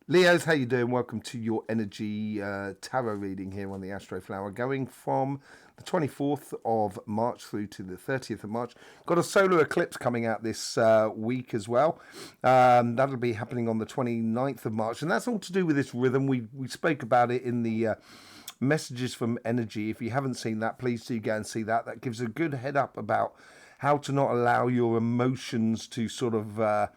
Leos, how you doing? Welcome to your energy tarot reading here on the Astroflower, going from the 24th of March through to the 30th of March. Got a solar eclipse coming out this week as well. That'll be happening on the 29th of March, and that's all to do with this rhythm. We spoke about it in the messages from energy. If you haven't seen that, please do go and see that. That gives a good head up about how to not allow your emotions to sort of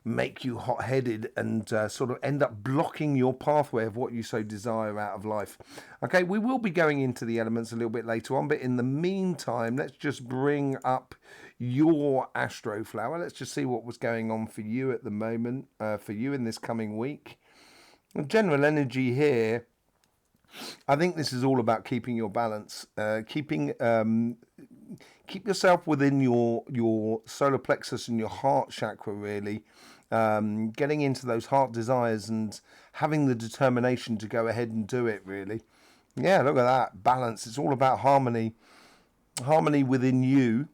make you hot-headed and sort of end up blocking your pathway of what you so desire out of life. Okay, we will be going into the elements a little bit later on, but in the meantime, let's just bring up your Astroflower. Let's just see what was going on for you at the moment, for you in this coming week. General energy here, I think this is all about keeping your balance, keep yourself within your solar plexus and your heart chakra, really. Getting into those heart desires and having the determination to go ahead and do it, really. Yeah, look at that balance. It's all about harmony within you,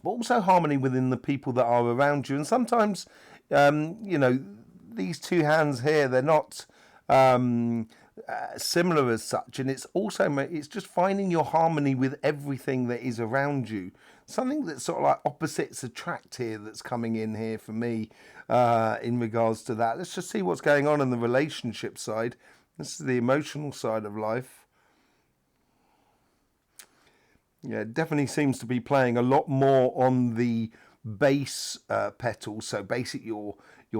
but also harmony within the people that are around you. And sometimes, these two hands here, they're not similar as such, and it's just finding your harmony with everything that is around you. Something that's sort of like opposites attract here that's coming in here for me in regards to that. Let's just see what's going on the relationship side. This is the emotional side of life. Yeah, it definitely seems to be playing a lot more on the base petals. So basic your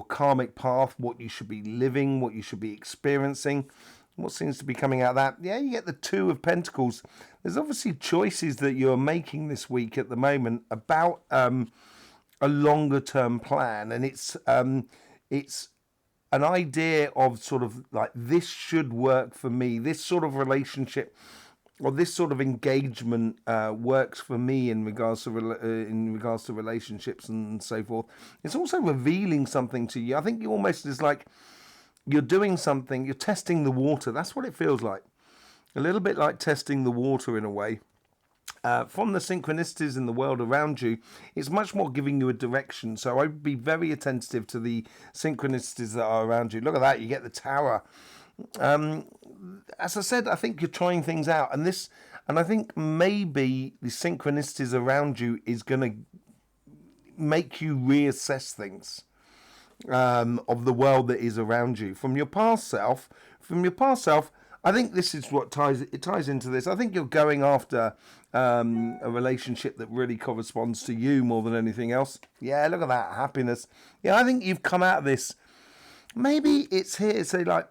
karmic path, what you should be living, what you should be experiencing. What seems to be coming out of that? Yeah, you get the Two of Pentacles. There's obviously choices that you're making this week at the moment about a longer term plan, and it's an idea of sort of like, this should work for me. This sort of relationship or this sort of engagement works for me in regards to relationships and so forth. It's also revealing something to you. I think you almost is like, you're doing something, you're testing the water. That's what it feels like. A little bit like testing the water in a way. From the synchronicities in the world around you, it's much more giving you a direction. So I'd be very attentive to the synchronicities that are around you. Look at that, you get the Tower. As I said, I think you're trying things out. And I think maybe the synchronicities around you is going to make you reassess things. Of the world that is around you from your past self. I think this is what ties into this. I think you're going after a relationship that really corresponds to you more than anything else. Yeah, look at that happiness. Yeah, I think you've come out of this. Maybe it's here to say, like,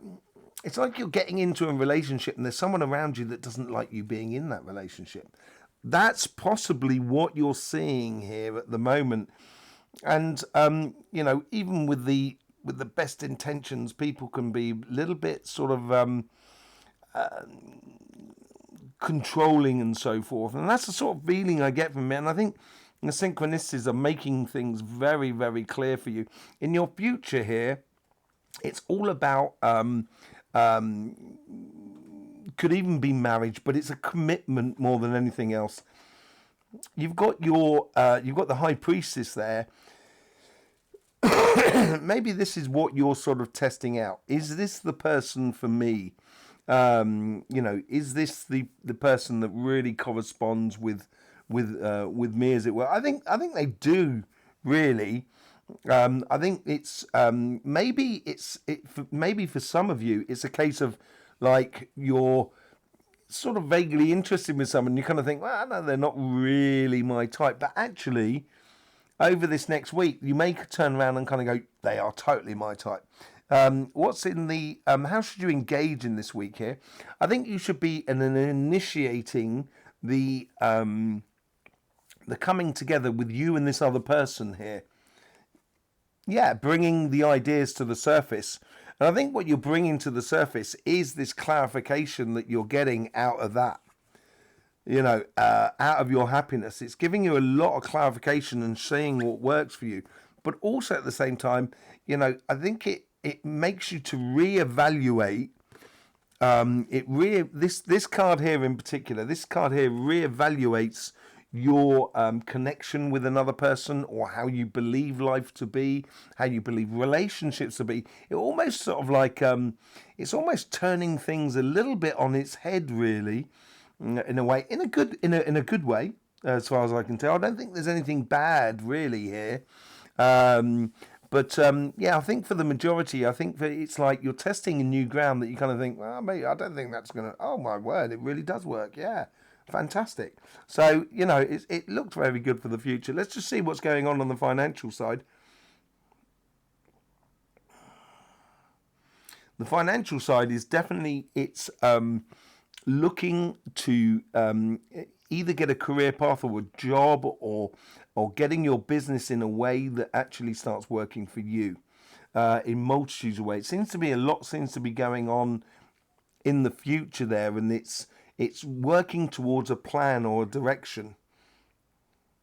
it's like you're getting into a relationship and there's someone around you that doesn't like you being in that relationship. That's possibly what you're seeing here at the moment. And even with the best intentions, people can be a little bit sort of controlling and so forth. And that's the sort of feeling I get from it. And I think the synchronicities are making things very, very clear for you in your future here. It's all about could even be marriage, but it's a commitment more than anything else. You've got the High Priestess there. Maybe this is what you're sort of testing out. Is this the person for me? Is this the person that really corresponds with me, as it were? I think they do, really. I think it's maybe for some of you it's a case of, like, you're sort of vaguely interested with someone. You kind of think, well, no, they're not really my type, but actually, over this next week, you may turn around and kind of go, they are totally my type. What's in the how should you engage in this week here? I think you should be initiating the coming together with you and this other person here. Yeah, bringing the ideas to the surface. And I think what you're bringing to the surface is this clarification that you're getting out of that. Out of your happiness. It's giving you a lot of clarification and seeing what works for you. But also at the same time, I think it makes you to reevaluate. This card here in particular, this card here reevaluates your connection with another person, or how you believe life to be, how you believe relationships to be. It almost sort of like it's almost turning things a little bit on its head, really, in a way, in a good way, as far as I can tell. I don't think there's anything bad really here. Um, but yeah, I think for the majority, I think that it's like you're testing a new ground that you kind of think, well, mate, I don't think that's going to, oh my word, it really does work. Yeah, fantastic. So, it looked very good for the future. Let's just see what's going on the financial side. The financial side is definitely, it's looking to either get a career path or a job, or getting your business in a way that actually starts working for you in multitudes of ways. It seems to be a lot seems to be going on in the future there, and it's working towards a plan or a direction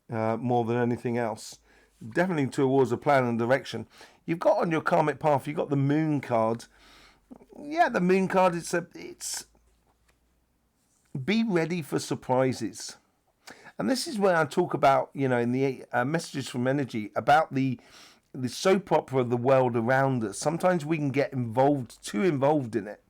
more than anything else. Definitely towards a plan and direction. You've got on your karmic path, you've got the moon card. Yeah, the moon card. It's be ready for surprises. And this is where I talk about, in the messages from energy, about the soap opera of the world around us. Sometimes we can get too involved in it.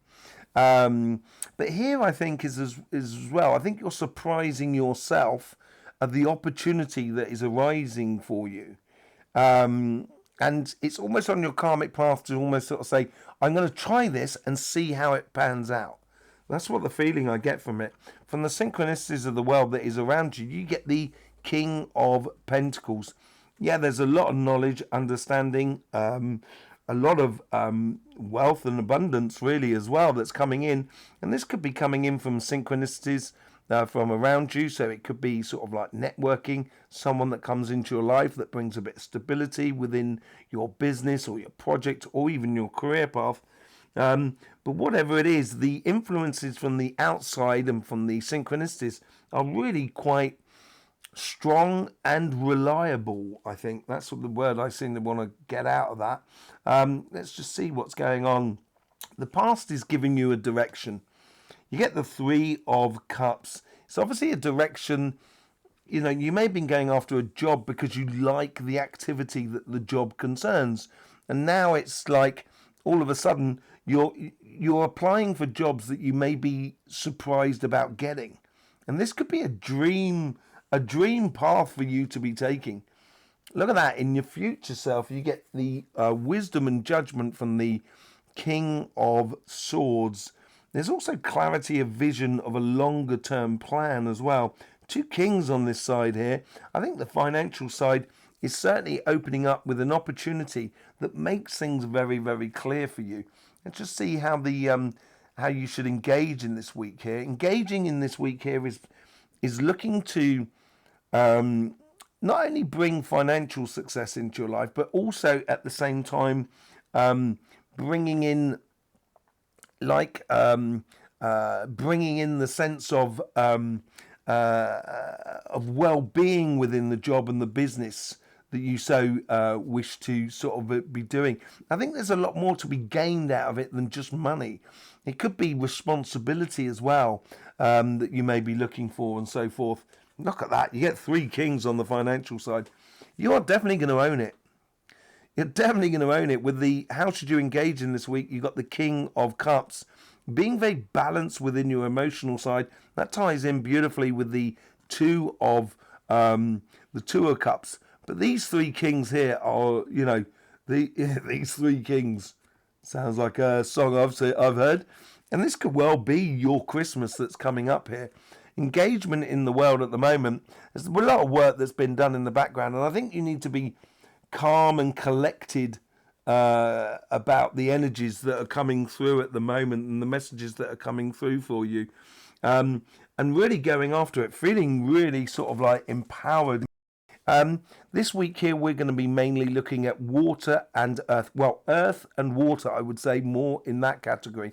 But here, I think, is as well. I think you're surprising yourself at the opportunity that is arising for you. And it's almost on your karmic path to almost sort of say, I'm going to try this and see how it pans out. That's what the feeling I get from it. From the synchronicities of the world that is around you, you get the King of Pentacles. Yeah, there's a lot of knowledge, understanding, a lot of wealth and abundance, really, as well, that's coming in. And this could be coming in from synchronicities from around you. So it could be sort of like networking, someone that comes into your life that brings a bit of stability within your business or your project or even your career path. But whatever it is, the influences from the outside and from the synchronicities are really quite strong and reliable. I think that's what the word I seem to want to get out of that. Let's just see what's going on. The past is giving you a direction. You get the Three of Cups. It's obviously a direction. You may have been going after a job because you like the activity that the job concerns. And now it's like all of a sudden you're applying for jobs that you may be surprised about getting. And this could be a dream path for you to be taking. Look at that. In your future self, you get the wisdom and judgment from the King of Swords. There's also clarity of vision of a longer term plan as well. Two kings on this side here. I think the financial side is certainly opening up with an opportunity that makes things very, very clear for you. Let's just see how how you should engage in this week here. Engaging in this week here is looking to not only bring financial success into your life, but also at the same time bringing in bringing in the sense of well-being within the job and the business that you so wish to sort of be doing. I think there's a lot more to be gained out of it than just money. It could be responsibility as well that you may be looking for and so forth. Look at that. You get three kings on the financial side. You are definitely going to own it. You're definitely going to own it. With the how should you engage in this week, you've got the King of Cups. Being very balanced within your emotional side. That ties in beautifully with the Two of Cups. But these three kings here are, these three kings. Sounds like a song I've heard. And this could well be your Christmas that's coming up here. Engagement in the world at the moment. There's a lot of work that's been done in the background. And I think you need to be calm and collected about the energies that are coming through at the moment and the messages that are coming through for you. And really going after it. Feeling really sort of like empowered. This week here, we're going to be mainly looking at water and earth. Well, earth and water, I would say, more in that category.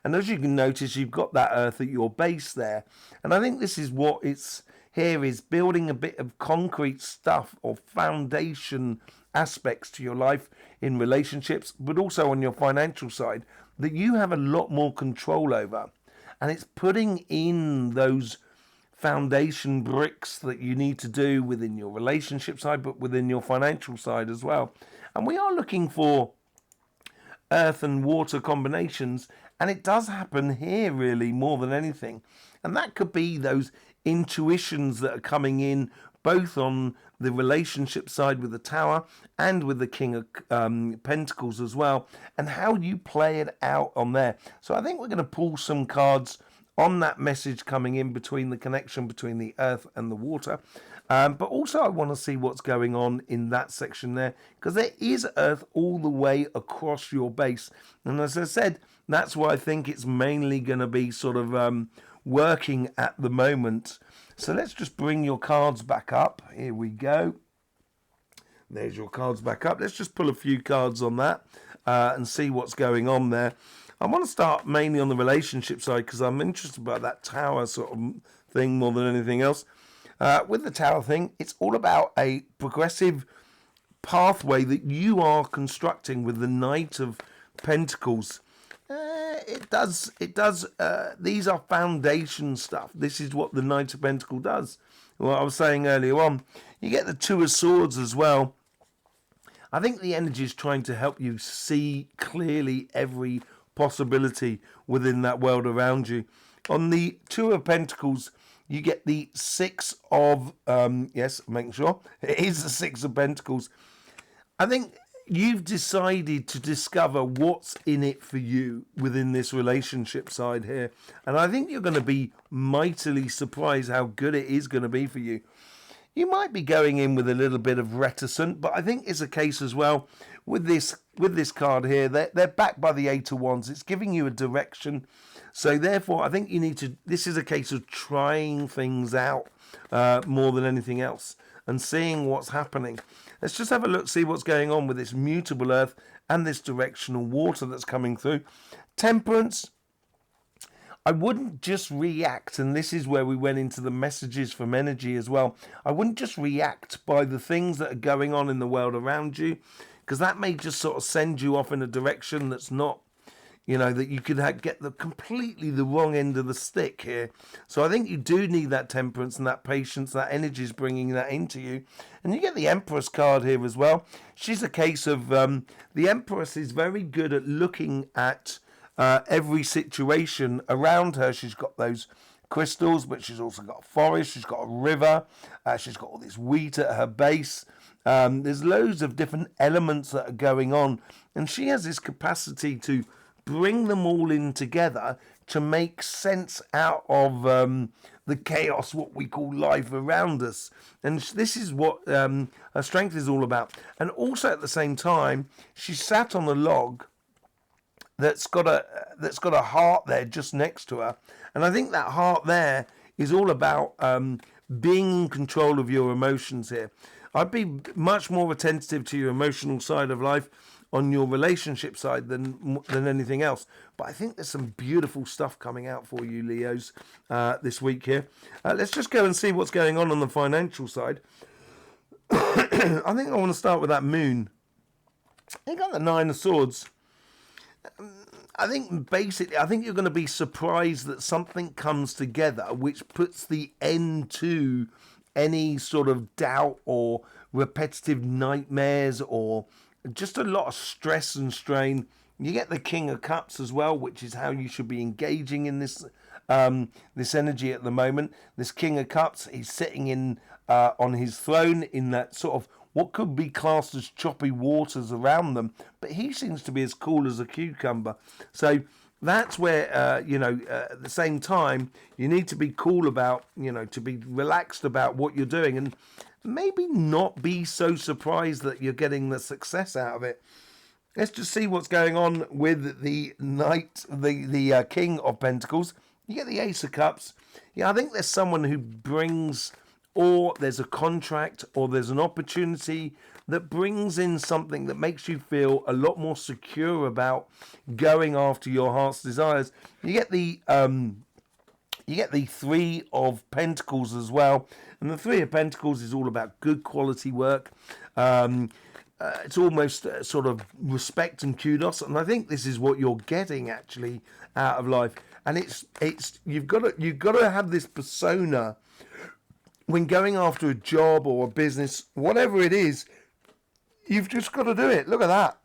And as you can notice, you've got that earth at your base there. And I think this is what it's here is building a bit of concrete stuff or foundation aspects to your life in relationships, but also on your financial side that you have a lot more control over. And it's putting in those foundation bricks that you need to do within your relationship side, but within your financial side as well. And we are looking for earth and water combinations, and it does happen here really more than anything. And that could be those intuitions that are coming in both on the relationship side with the Tower and with the King of Pentacles as well, and how you play it out on there. So I think we're going to pull some cards on that message coming in between the connection between the earth and the water. But also I want to see what's going on in that section there, because there is earth all the way across your base. And as I said, that's why I think it's mainly going to be sort of working at the moment. So let's just bring your cards back up. Here we go. There's your cards back up. Let's just pull a few cards on that and see what's going on there. I want to start mainly on the relationship side because I'm interested about that Tower sort of thing more than anything else. With the Tower thing, it's all about a progressive pathway that you are constructing with the Knight of Pentacles. It does. These are foundation stuff. This is what the Knight of Pentacles does. What I was saying earlier on, you get the Two of Swords as well. I think the energy is trying to help you see clearly every possibility within that world around you. On the Two of Pentacles, you get the Six of, yes, making sure, it is the Six of Pentacles. I think you've decided to discover what's in it for you within this relationship side here. And I think you're going to be mightily surprised how good it is going to be for you. You might be going in with a little bit of reticent, but I think it's a case as well with this card here. They're backed by the Eight of Wands. It's giving you a direction. So therefore, I think you need to, this is a case of trying things out more than anything else and seeing what's happening. Let's just have a look, see what's going on with this mutable earth and this directional water that's coming through. Temperance. I wouldn't just react, and this is where we went into the messages from energy as well. I wouldn't just react by the things that are going on in the world around you, because that may just sort of send you off in a direction that's not, you know, that you could get completely the wrong end of the stick here. So I think you do need that temperance and that patience, that energy is bringing that into you. And you get the Empress card here as well. She's a case of, the Empress is very good at looking at every situation around her. She's got those crystals, but she's also got a forest, she's got a river, she's got all this wheat at her base. There's loads of different elements that are going on, and she has this capacity to bring them all in together to make sense out of the chaos, what we call life around us. And this is what her strength is all about. And also at the same time, she sat on a log that's got a heart there just next to her, and I think that heart there is all about being in control of your emotions here. I'd be much more attentive to your emotional side of life on your relationship side than anything else. But I think there's some beautiful stuff coming out for you, Leos, this week here. Let's just go and see what's going on the financial side. I think I want to start with that moon. You got the Nine of Swords. I think basically, I think you're going to be surprised that something comes together which puts the end to any sort of doubt or repetitive nightmares or just a lot of stress and strain. You get the King of Cups as well, which is how you should be engaging in this this energy at the moment. This King of Cups, he's sitting in on his throne in that sort of what could be classed as choppy waters around them, but he seems to be as cool as a cucumber. So that's where, at the same time, you need to be cool about, to be relaxed about what you're doing and maybe not be so surprised that you're getting the success out of it. Let's just see what's going on with the Knight, the King of Pentacles. You get the Ace of Cups. Yeah, I think there's someone who brings, or there's a contract, or there's an opportunity that brings in something that makes you feel a lot more secure about going after your heart's desires. You get the Three of Pentacles as well, and the Three of Pentacles is all about good quality work. It's almost sort of respect and kudos, and I think this is what you're getting actually out of life. And it's you've got to have this persona when going after a job or a business, whatever it is, you've just got to do it. Look at that.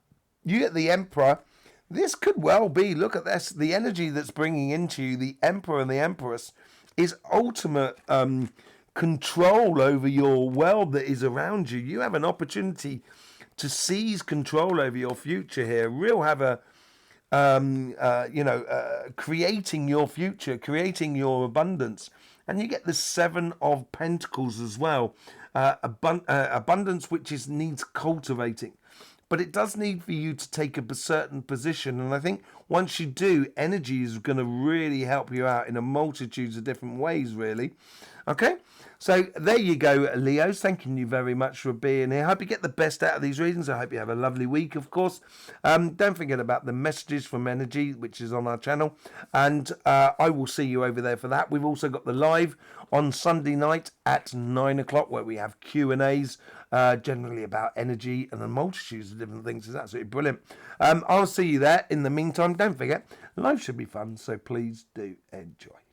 You get the Emperor. This could well be, look at this, the energy that's bringing into you, the Emperor and the Empress, is ultimate control over your world that is around you. You have an opportunity to seize control over your future here. Real have a, creating your future, creating your abundance. And you get the Seven of Pentacles as well. Abundance which needs cultivating. But it does need for you to take a certain position. And I think once you do, energy is going to really help you out in a multitude of different ways, really. Okay? So there you go, Leos. Thanking you very much for being here. I hope you get the best out of these readings. I hope you have a lovely week, of course. Don't forget about the messages from energy, which is on our channel. And I will see you over there for that. We've also got the live on Sunday night at 9 o'clock where we have Q&As, generally about energy and a multitude of different things. It's absolutely brilliant. I'll see you there. In the meantime, don't forget, life should be fun, so please do enjoy.